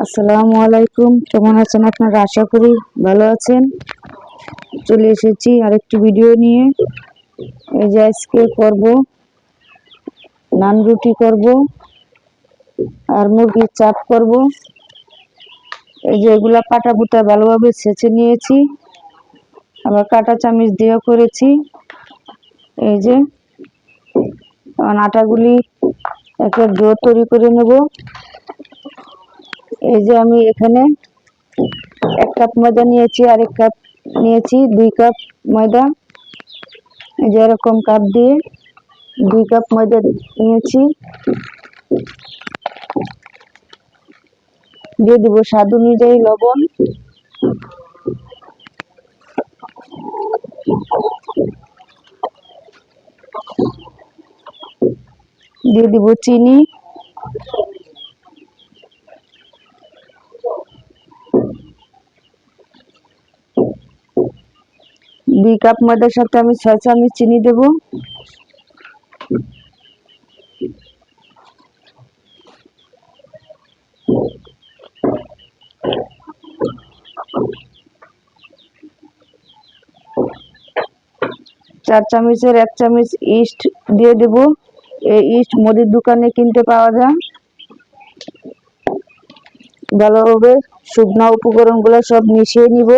আসসালামু আলাইকুম। কেমন আছেন আপনারা? আশা করি ভালো আছেন। চলে এসেছি আরেকটি ভিডিও নিয়ে। এই যে আজকে করব নান রুটি করব আর মুরগির চাপ করব। এই যে এগুলা পাটা পুটা ভালোভাবে ছেঁচে নিয়েছি, আবার কাঁটা চামচ দিয়ে করেছি। এই যে আটাগুলি একটা ডো তৈরি করে নেব। এই যে আমি এখানে 1 কাপ ময়দা নিয়েছি, আর 1 কাপ নিয়েছি 2 কাপ ময়দা। এই যে এরকম কাপ দিয়ে 2 কাপ ময়দা নিয়েছি। দিয়ে দিব স্বাদ অনুযায়ী লবণ, দিয়ে দিব চিনি, দুই কাপ ময়দার সাথে আমি 6 চামচ চিনি দেব। চার চামচের 1 চামচ ইস্ট দিয়ে দেব। এই ইস্ট মুদির দোকানে কিনতে পাওয়া যায়। ভালোভাবে শুকনো উপকরণগুলো সব মিশিয়ে নিব।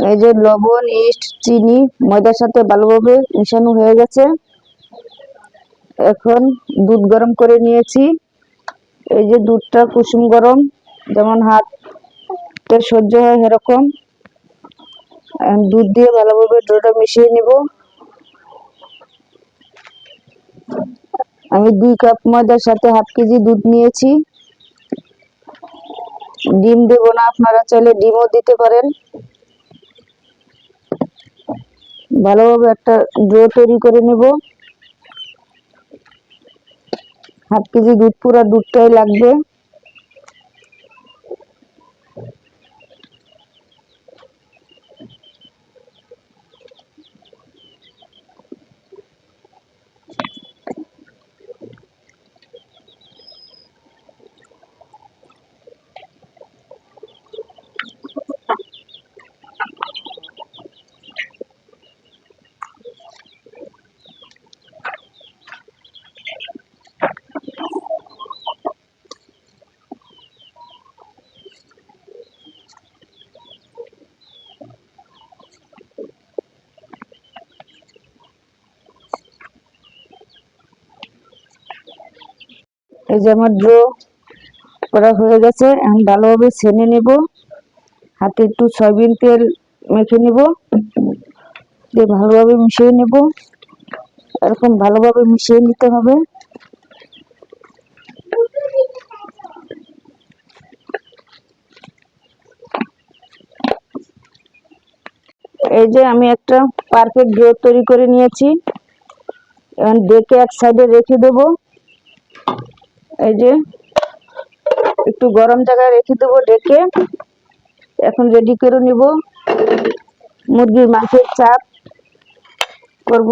এই যে লবণ, ইস্ট, চিনি ময়দার সাথে ভালোভাবে মিশানো হয়ে গেছে। এখন দুধ গরম করে নিয়েছি। এই যে দুধটা কুসুম গরম, যেমন হাতে সহ্য হয় এরকম। দুধ দিয়ে ভালোভাবে ডোটা মিশিয়ে নেব। আমি 2 কাপ ময়দার সাথে হাফ কেজি দুধ নিয়েছি। ডিম দেব না, আপনারা চাইলে ডিমও দিতে পারেন। ভালোভাবে একটা ডো তৈরি করে নেব। হাফ কেজি দুধ, পুরো দুধটাই লাগবে। এই যে আমার ডো করা হয়ে গেছে। এখন ভালোভাবে ছেনে নেব। হাতে একটু সয়াবিন তেল মেখে নেব, দিয়ে ভালোভাবে মিশিয়ে নেব। এরকম ভালোভাবে মিশিয়ে নিতে হবে। এই যে আমি একটা পারফেক্ট ডো তৈরি করে নিয়েছি। এখন ডেকে এক সাইডে রেখে দেব। এই যে একটু গরম জায়গায় রেখে দেবো ডেকে। এখন রেডি করে নিব। মুরগির মাংসের চাপ করব।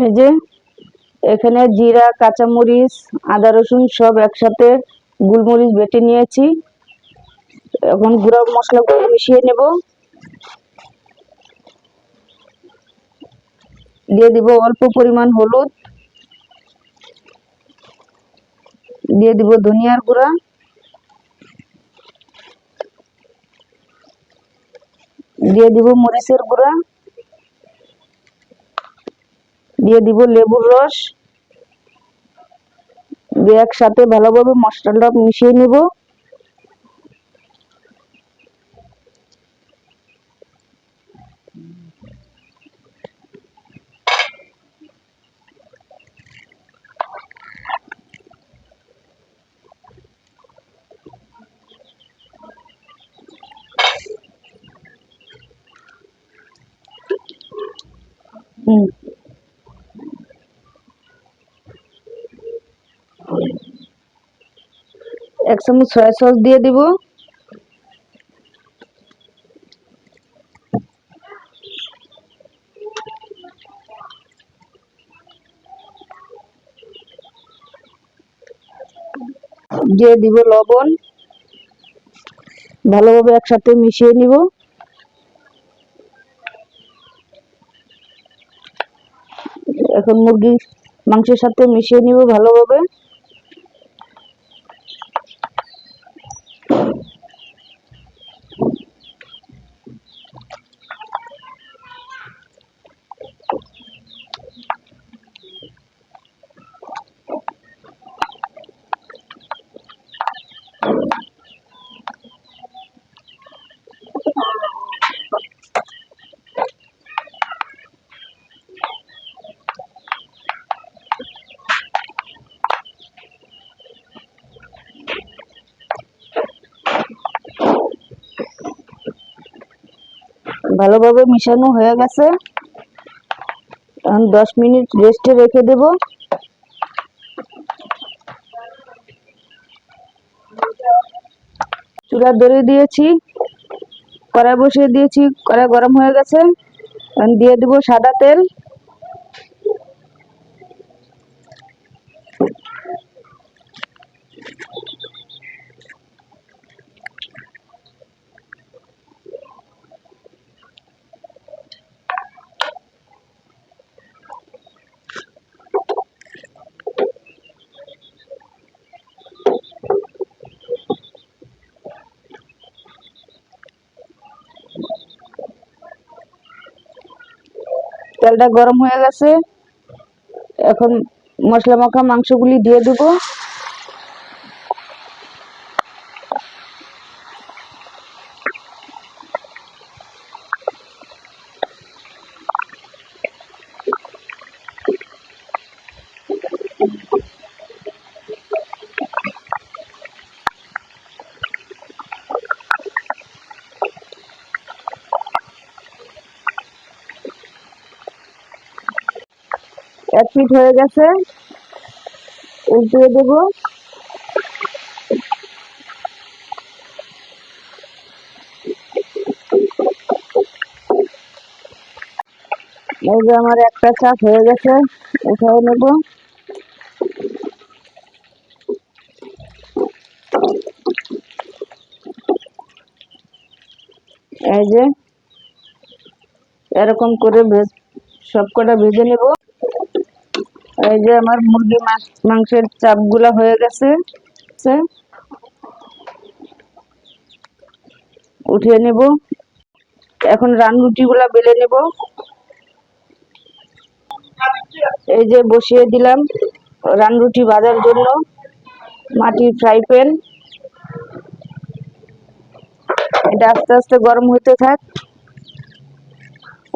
এই যে এখানে জিরা, কাঁচামরিচ, আদা রসুন সব একসাথে গোলমরিচ বেটে নিয়েছি। এখন গুঁড়া মশলাগুলো মিশিয়ে নেব। দিয়ে দিব অল্প পরিমাণ হলুদ, দিয়ে দিব ধনিয়ার গুঁড়া, দিয়ে দিব মরিচের গুঁড়া, দিয়ে দিব লেবুর রস, দিয়ে একসাথে ভালোভাবে মশলাটা মিশিয়ে নেব। হুম, 1 চামচ সয়া সস দিয়ে দিব। দিয়ে দিব লবণ, ভালোভাবে একসাথে মিশিয়ে নিব। এখন মুরগি মাংসের সাথে মিশিয়ে নিব ভালোভাবে। ভালোভাবে মিশানো হয়ে গেছে। এখন 10 মিনিট রেস্টে রেখে দেব। চুলা ধরিয়ে দিয়েছি, কড়াই বসিয়ে দিয়েছি, কড়াই গরম হয়ে গেছে। এখন দিয়ে দিব সাদা তেল। তেলটা গরম হয়ে গেছে। এখন মশলা মাখা মাংসগুলি দিয়ে দেব। এক পিঠ হয়ে গেছে, উল্টিয়ে দেব। এই যে আমার একটা চাপ হয়ে গেছে, উঠায় নেব। এই যে এরকম করে সবকটা ভেজে নেব। এই যে আমার মুরগি মাংসের চাপগুলা হয়ে গেছে, উঠিয়ে নেব। এখন রান রুটিগুলা বেলে নেব। এই যে বসিয়ে দিলাম রান রুটি ভাজার জন্য মাটির ফ্রাই প্যান। এটা আস্তে আস্তে গরম হতে থাক,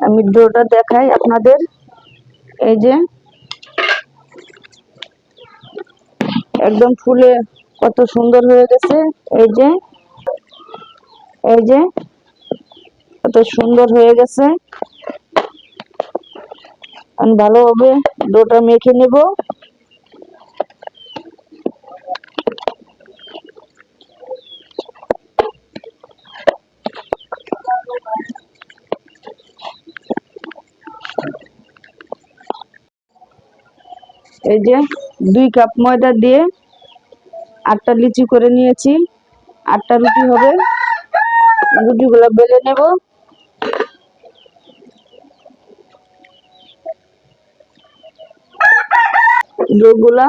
আমি ডোটা দেখাই আপনাদের। এই যে একদম ফুলে কত সুন্দর হয়ে গেছে। এই যে এই যে কত সুন্দর হয়ে গেছে। আমি ভালোভাবে ডোটা মেখে নেব। এই যে 2 কাপ ময়দা দিয়ে 8টা লিচি করে নিয়েছি। 8টা রুটি হবে। রুটিগুলো বেলে নেব। ডোগুলা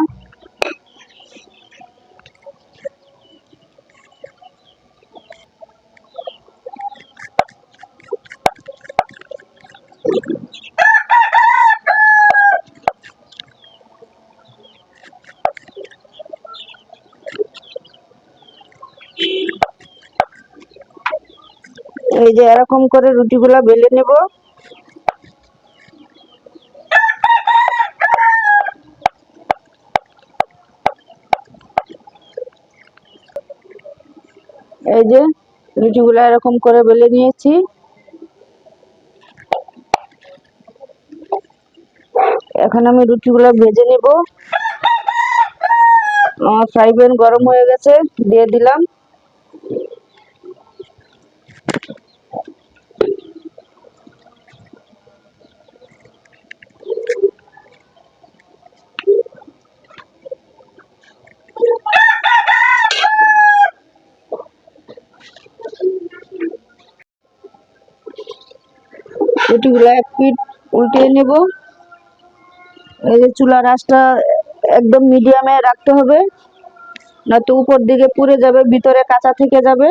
এই যে এরকম করে রুটিগুলা বেলে নেব। এই যে রুটিগুলা এরকম করে বেলে নিয়েছি। এখন আমি রুটিগুলো ভেজে নেব। আমার ফ্রাই প্যান গরম হয়ে গেছে, দিয়ে দিলাম। রুটিগুলো এক পিঠ উল্টিয়ে নেব। এই যে চুলার আঁচটা একদম মিডিয়ামে রাখতে হবে, নয়তো উপর দিকে পুড়ে যাবে, ভিতরে কাঁচা থেকে যাবে।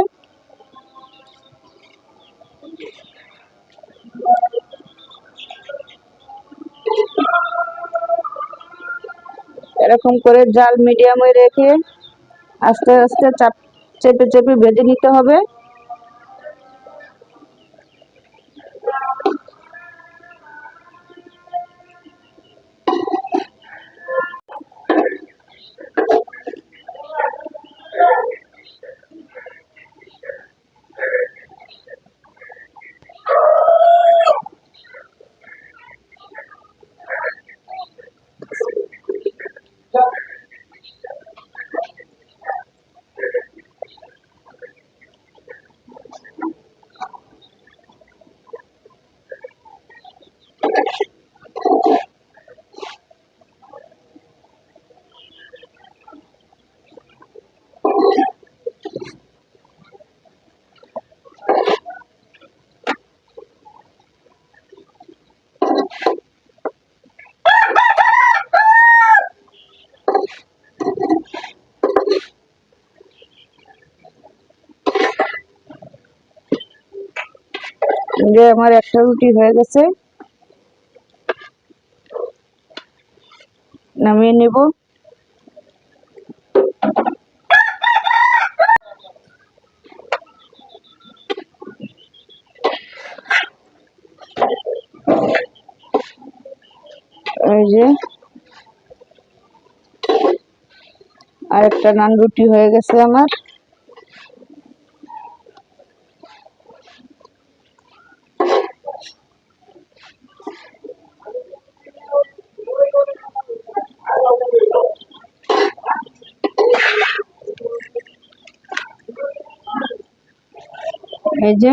এরকম করে জাল মিডিয়ামে রেখে আস্তে আস্তে চেপে চেপে ভেজে নিতে হবে। যে আমার একটা রুটি হয়ে গেছে, নামিয়ে নেব। এই যে আরেকটা নান রুটি হয়ে গেছে আমার। এই যে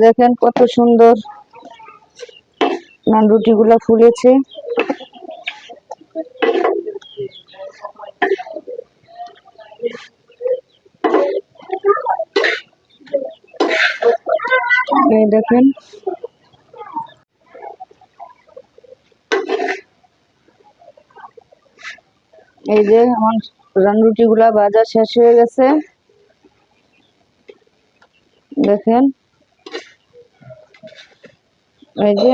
দেখেন কত সুন্দর নান রুটি গুলা ফুলেছে। এই দেখেন, এই যে আমার নান রুটি গুলা ভাজা শেষ হয়ে গেছে। দেখেন, এই যে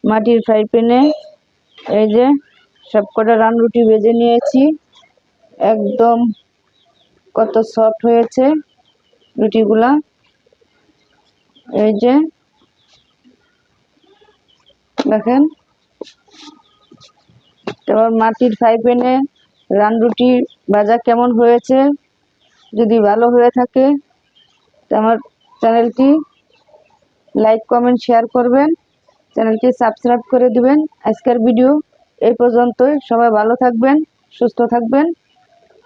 মাটির ফ্রাই প্যানে এই যে সবকটা নান রুটি ভেজে নিয়েছি। একদম কত সফট হয়েছে রুটিগুলা। এই যে দেখেন, এবার মাটির ফ্রাই প্যানে নান রুটি ভাজা কেমন হয়েছে, যদি ভালো হয়ে থাকে তো আমার চ্যানেলটি লাইক কমেন্ট শেয়ার করবেন, চ্যানেলটি সাবস্ক্রাইব করে দিবেন। আজকের ভিডিও এই পর্যন্তই। সবাই ভালো থাকবেন, সুস্থ থাকবেন।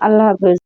আল্লাহ হাফেজ।